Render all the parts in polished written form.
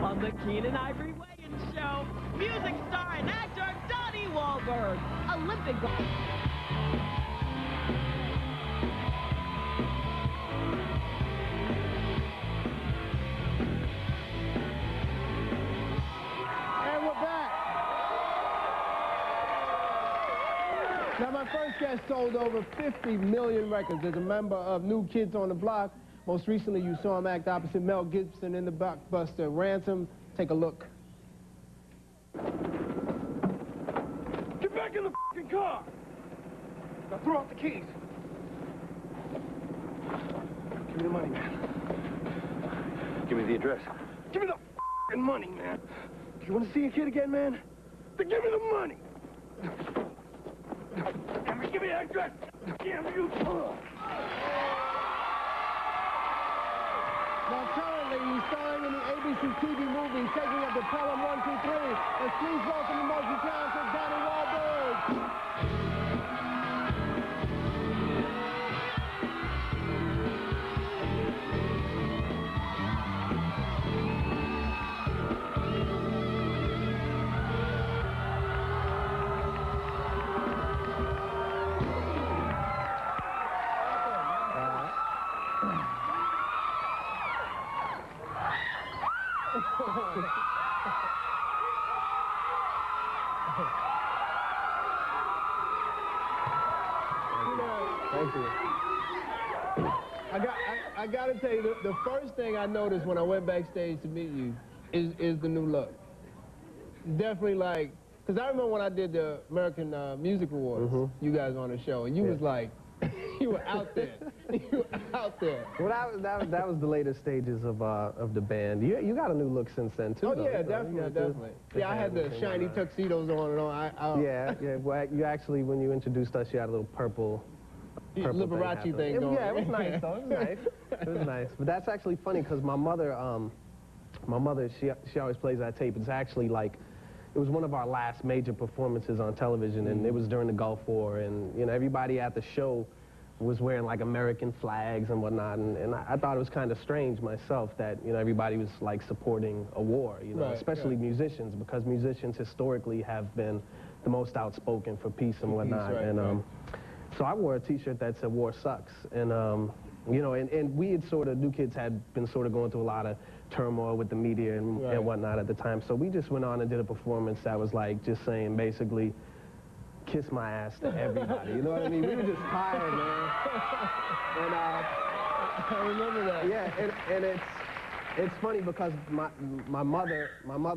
On the Keenen Ivory Weigh-In Show, music star and actor Donnie Wahlberg, Olympic gold. And we're back. Now, my first guest sold over 50 million records as a member of New Kids on the Block. Most recently, you saw him act opposite Mel Gibson in the blockbuster Ransom. Take a look. Get back in the f***ing car! Now throw out the keys. Give me the money, man. Give me the address. Give me the f***ing money, man. Do you want to see a kid again, man? Then give me the money. Damn it, give me the address. Damn you. Now, currently, he's starring in the ABC TV movie Taking Up the Pelham 1, 2, 3. And please welcome the multi-talented Donnie Wahlberg. Thank you. I gotta tell you, the first thing I noticed when I went backstage to meet you is the new look. Definitely like, because I remember when I did the American Music Awards, you guys were on the show, and you was like, you were out there. You were out there. Well, that was the later stages of the band. You got a new look since then, too, Oh, though. yeah, definitely. Yeah, I had the shiny tuxedos on and all. Yeah. Well, you actually, when you introduced us, you had a little purple Liberace thing going. Yeah, it was nice, though. It was nice. It was nice. But that's actually funny, because my mother, she always plays that tape. It's actually like, it was one of our last major performances on television, and it was during the Gulf War, and, you know, everybody at the show was wearing, like, American flags and whatnot, and I thought it was kind of strange myself that, you know, everybody was, like, supporting a war, you know, especially musicians, because musicians historically have been the most outspoken for peace and whatnot, so I wore a T-shirt that said "War Sucks," and you know, and we had sort of, New Kids had been sort of going through a lot of turmoil with the media and whatnot at the time, so we just went on and did a performance that was like just saying basically, kiss my ass to everybody. You know what I mean? We were just tired, man. And I remember that. Yeah, and it's funny because my mother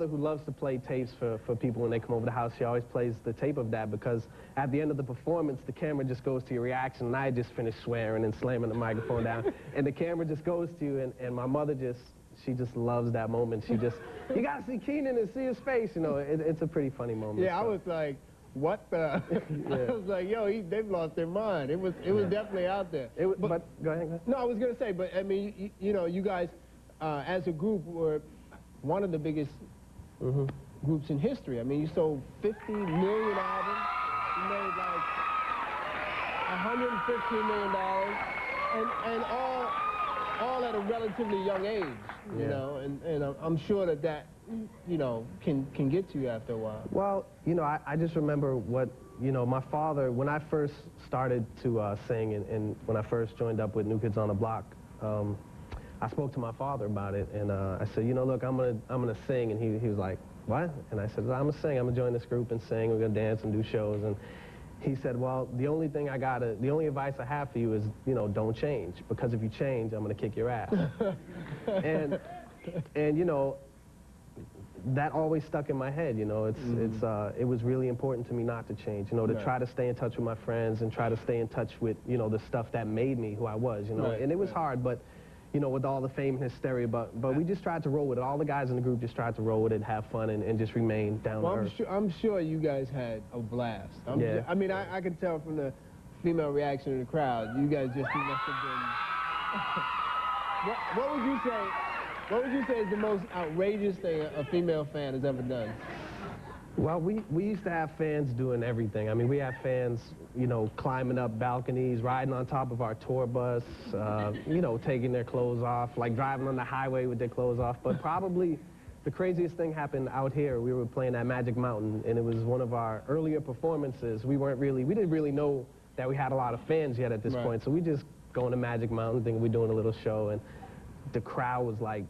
who loves to play tapes for people when they come over the house, she always plays the tape of that, because at the end of the performance, the camera just goes to your reaction, and I just finished swearing and slamming the microphone down, and the camera just goes to you, and my mother she just loves that moment. She just, you gotta see Keenen and see his face, you know. It's a pretty funny moment. Yeah, so. I was like, what the? I was like, yo, they've lost their mind. It was definitely out there. But go ahead. No, I was gonna say, but I mean, you know, you guys, as a group, were one of the biggest groups in history. I mean, you sold 50 million albums. You made like $115 million, and all at a relatively young age. You know, and I'm sure that you know can get to you after a while. Well, you know, I just remember what, you know, my father, when I first started to sing and when I first joined up with New Kids on the Block, I spoke to my father about it, and I said, you know, look, I'm gonna sing, and he was like, what? And I said, well, I'm gonna sing. I'm gonna join this group and sing. We're gonna dance and do shows. And he said, well, the only advice I have for you is, you know, don't change, because if you change, I'm gonna kick your ass. and you know, that always stuck in my head. You know, it was really important to me not to change. You know, to try to stay in touch with my friends and try to stay in touch with, you know, the stuff that made me who I was. You know, and it was hard, but. You know, with all the fame and hysteria, but we just tried to roll with it. All the guys in the group just tried to roll with it, have fun, and just remain down to earth. I'm sure you guys had a blast. I mean, I could tell from the female reaction in the crowd. You guys just must have been. What would you say? What would you say is the most outrageous thing a female fan has ever done? Well, we used to have fans doing everything. I mean, we have fans, you know, climbing up balconies, riding on top of our tour bus, you know, taking their clothes off, like driving on the highway with their clothes off. But probably the craziest thing happened out here. We were playing at Magic Mountain, and it was one of our earlier performances. We didn't really know that we had a lot of fans yet at this point, so we just going to Magic Mountain, thinking we're doing a little show, and the crowd was like,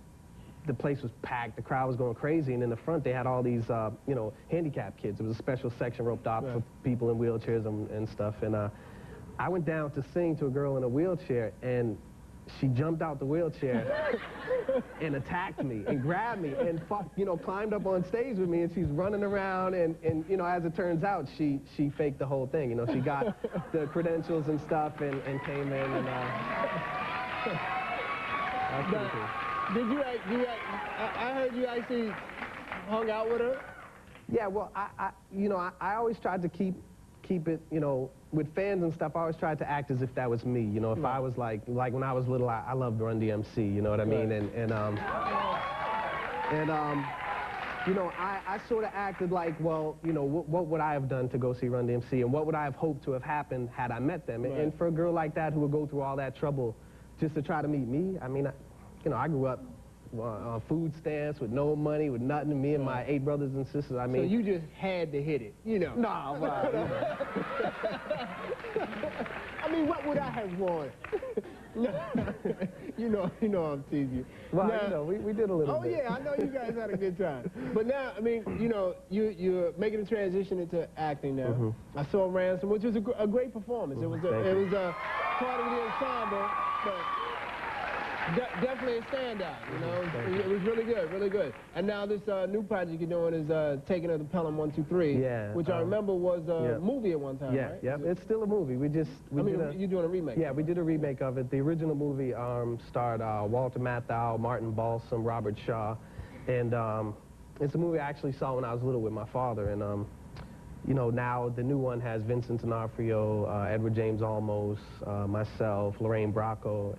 the place was packed, the crowd was going crazy, and in the front they had all these, you know, handicapped kids. It was a special section roped off for people in wheelchairs and stuff, and I went down to sing to a girl in a wheelchair, and she jumped out the wheelchair and attacked me and grabbed me and, you know, climbed up on stage with me, and she's running around, and you know, as it turns out, she faked the whole thing. You know, she got the credentials and stuff and came in, and that's pretty cool. I heard you actually hung out with her? Yeah, well, you know, I always tried to keep it, you know, with fans and stuff, I always tried to act as if that was me, you know, if I was like when I was little, I loved Run DMC, you know what I mean, and you know, I sort of acted like, well, you know, what would I have done to go see Run DMC, and what would I have hoped to have happened had I met them, and for a girl like that who would go through all that trouble just to try to meet me, I mean, you know, I grew up on food stamps with no money, with nothing, me and my 8 brothers and sisters, I mean. So you just had to hit it, you know? Nah, well, you know. I mean, what would I have wanted? you know I'm teasing you. Well, now, you know, we did a little bit. Oh, yeah, I know you guys had a good time. But now, I mean, you know, you're making a transition into acting now. I saw Ransom, which was a great performance. It was part of the ensemble, but definitely a standout, you know. It was really good, really good. And now this new project you're doing is Taking Her to Pelham 123, which I remember was a movie at one time, right? Yeah, it's still a movie. You're doing a remake? Yeah, we did a remake of it. The original movie starred Walter Matthau, Martin Balsam, Robert Shaw, and it's a movie I actually saw when I was little with my father, and you know, now the new one has Vincent D'Onofrio, Edward James Olmos, myself, Lorraine Bracco,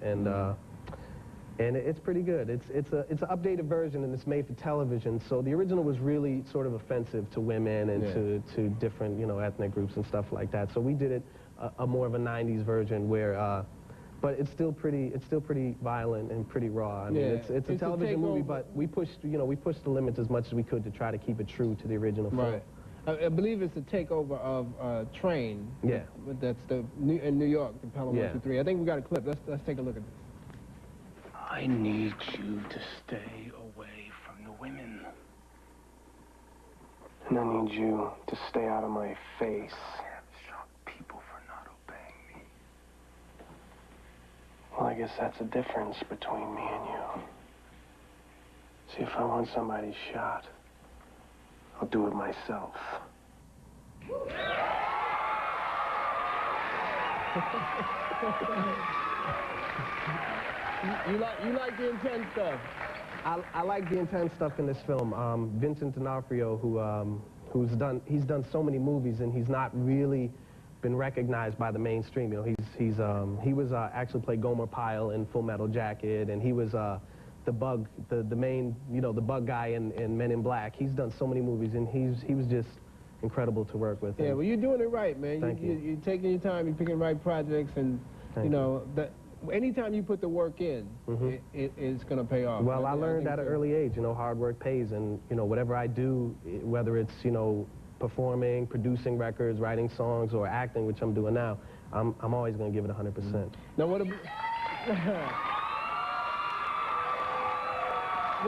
and it's pretty good. It's an updated version, and it's made for television. So the original was really sort of offensive to women and to different, you know, ethnic groups and stuff like that. So we did it a more of a '90s version where, but it's still pretty violent and pretty raw. I mean, it's a television movie, but we pushed the limits as much as we could to try to keep it true to the original film. Right. I believe it's a takeover of Train. Yeah. That's in New York, the Pelham 123. I think we got a clip. Let's take a look at this. I need you to stay away from the women. And I need you to stay out of my face. Shot people for not obeying me. Well, I guess that's the difference between me and you. See, if I want somebody shot, I'll do it myself. You like the intense stuff? I like the intense stuff in this film. Vincent D'Onofrio, he's done so many movies, and he's not really been recognized by the mainstream. You know, he was actually played Gomer Pyle in Full Metal Jacket, and he was the bug, the main, you know, the bug guy in Men in Black. He's done so many movies, and he was just incredible to work with. Yeah, well, you're doing it right, man. Thank you. You're taking your time, you're picking the right projects, and you know that. Anytime you put the work in, it's going to pay off. Well, I learned at an early age, you know, hard work pays, and, you know, whatever I do, whether it's, you know, performing, producing records, writing songs, or acting, which I'm doing now, I'm always going to give it 100%. Now, what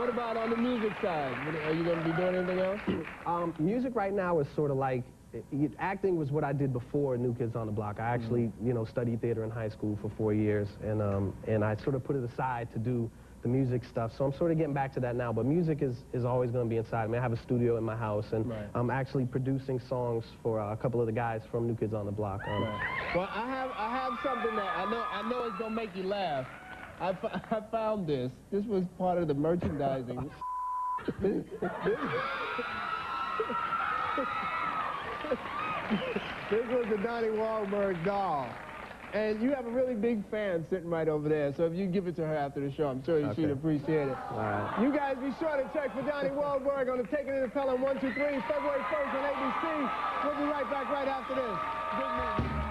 about on the music side? Are you going to be doing anything else? Music right now is sort of like, acting was what I did before New Kids on the Block. I actually, you know, studied theater in high school for 4 years, and I sort of put it aside to do the music stuff. So I'm sort of getting back to that now, but music is always going to be inside me. I have a studio in my house, and I'm actually producing songs for a couple of the guys from New Kids on the Block. Well, I have something that I know it's going to make you laugh. I found this. This was part of the merchandising. This was the Donnie Wahlberg doll. And you have a really big fan sitting right over there, so if you give it to her after the show, I'm sure she'd appreciate it. All right. You guys be sure to check for Donnie Wahlberg on the Taking It to Pelham 123, February 1st on ABC. We'll be right back right after this. Good night.